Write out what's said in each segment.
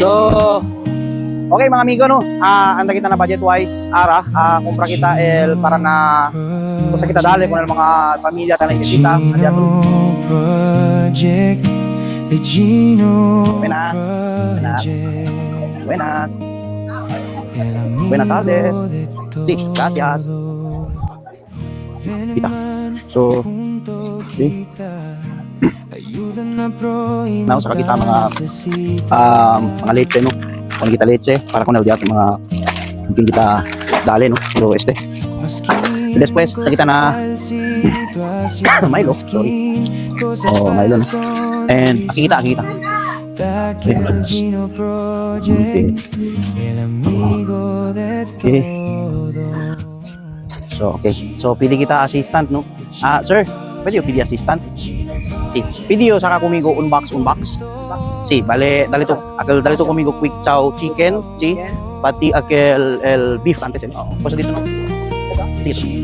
So, okay mga amigo, no? Anda kita na budget-wise, kumpra kita para na kung sa kita dali, kung mga pamilya tayo nagsisita, Project, the Gino Buenas. Project. Buenas. Buenas tardes. Sí, gracias. Kita. So, okay. Naon sa kita mga leche, no? Kung kita leche para kung naldiat mga mungkin kita dali, no? So después kita na Milo, sorry. Oh, Milo, no? And kita. Okay. So pili kita assistant, no? Sir, pwede yung pili assistant? Si, video saka kumigo unbox. Si, bale, dalito kumigo quick chow chicken, si, pati el beef antes, no? Cosa dito, no? Si.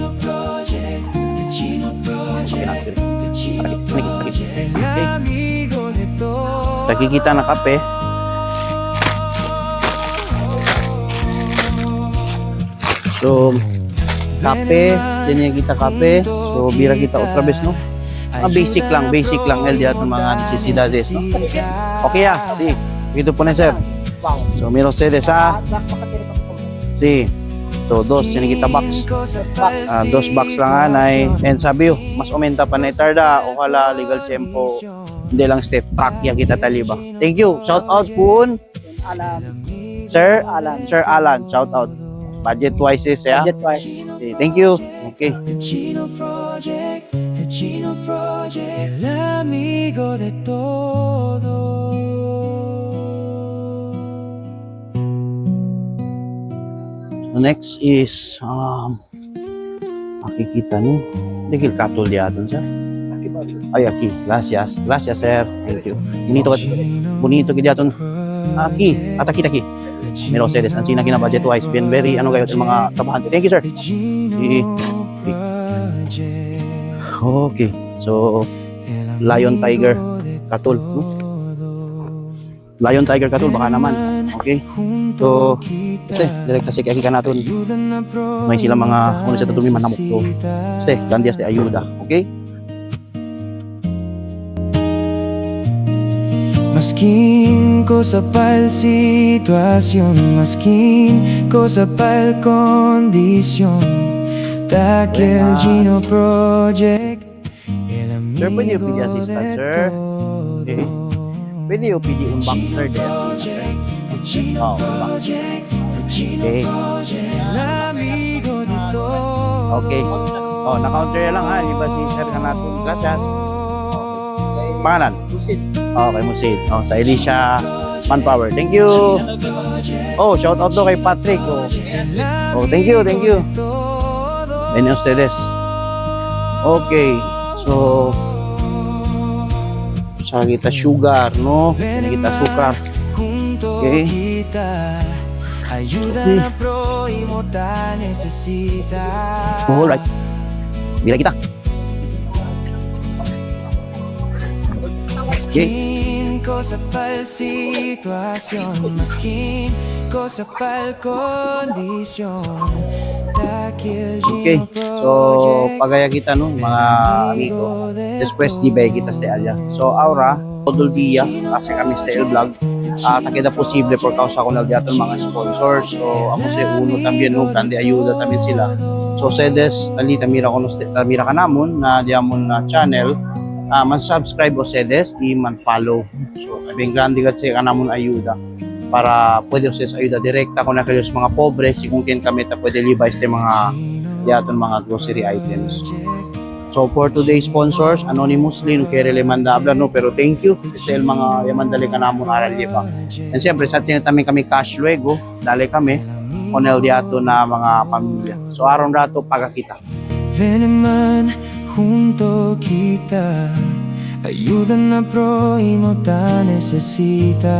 Okay. Nakikita na kape. So, kape, din kita kape. So, bira kita otra vez, no? Basic lang el dia mga necesidades, no? Okay sí. Ito po na, sir. So, mira ustedes, sí. So, tiene kita box. Dos box lang anay. And sabi mas aumenta pa na itarda. Okala legal tempo. Hindi lang step track ya kita taliba. Thank you. Shout out kun. Sir Alan. Shout out. Budget wise ya. Budget wise. Okay, thank you. Okay. Gino Project, el amigo de todo. So next is makikita niyo. Dikil katul dia dun, sir. Ay, aquí. Gracias, sir. Thank you. Bonito que dia dun. Aquí. Mira ustedes, ang sina kina budget wise, bien very kayo sa mga trabahante. Thank you, sir. Okay, so Lion Tiger Katul, no? Lion Tiger Katul baka naman. Okay, so direct kasi kaya natin may sila mga kung sa tutumi manamok to gandias de ayuda. Okay, Maskin cosa pa'l situación, maskin cosa pa'l condición. Aquel Gino Project, el amigo. Sir, pwede yung PD assistant, sir. Okay. Pwede yung PD unbox, sir. Unbox. Okay. Na-counter lang ha. Iba si sir ka natin. Gracias. Pangalan? Musid. Okay, Musid. Sa Elisha Manpower. Thank you. Shout out to kay Patrick. Thank you. Ven ustedes. Okay. So, sa kita sugar, no? Sa kita sukar. Okay. Alright. Bila kita. Okay. Cosa pa'l situación, maskin cosa pa'l condición. Okay, so pagaya kita no mga amigo, después di ba kita sa alya. So ahora todo el día kasi kami sa el vlog takeda posible por causa con el diaton mga sponsors. So amo sa uno también no grande ayuda también sila. So sedes talita mira ka namon na diamon na channel. Man-subscribe o sedes di man-follow. So, abing grande kasi kanamon ayuda para pwede ustedes ayuda direkta kung na kayo sa mga pobre, si kung kin kami ta pwede libay sa mga diaton mga grocery items. So, for today's sponsors, anonymously, no kere lemanda habla, no, pero thank you. Dahil mga yamandali kanamon aral di ba. And siyempre, sa tinatami kami cash luego, dali kami, onel diato na mga pamilya. So, aron rato pagkakita. Veneman junto kita, ayuda na prójimo ta necesita.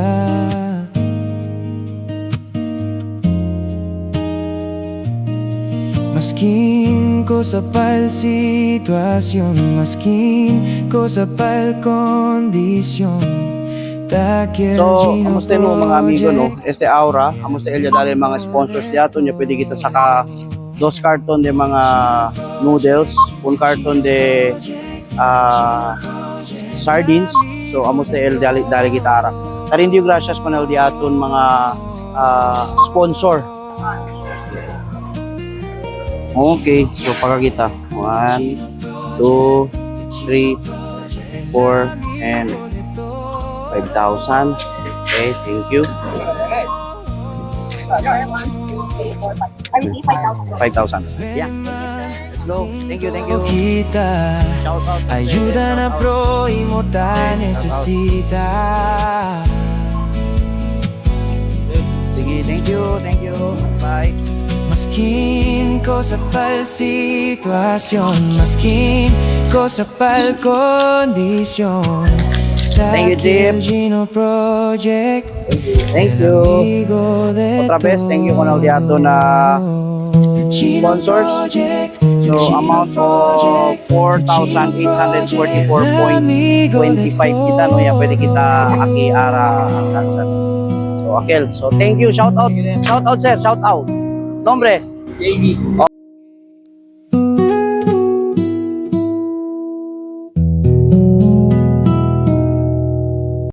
Maskin cosa pa'l situación, maskin cosa pa'l condición. So, amusta no mga amigo no? Este Aura, amusta Elia dali mga sponsors diato nya pwede kita saka 2 karton de mga noodles, 1 karton de sardines. So, amusta El dali gitara. Tarindio gracias con el diaton mga sponsor. Okay, so pagkakita 1, 2, 3, 4, and 5,000. Okay, thank you. I received 5,000. 5,000. Yeah. Let's go. Thank you, thank you. Kita Shout out. ayuda na prójimo ta necesita. Sige, thank you, thank you. Bye. Maskin ko sa pal sitwasyon, maskin ko sa pal kondisyon. Thank you, Jeep. Gino Project. Thank you. Otra vez, thank you con el diato na sponsors. So, amount of 4,844.25 kita no ya pwede kita aki ara hanggang. So, Akel. So, thank you. Shout out. Shout out, sir. Shout out. Nombre? JB.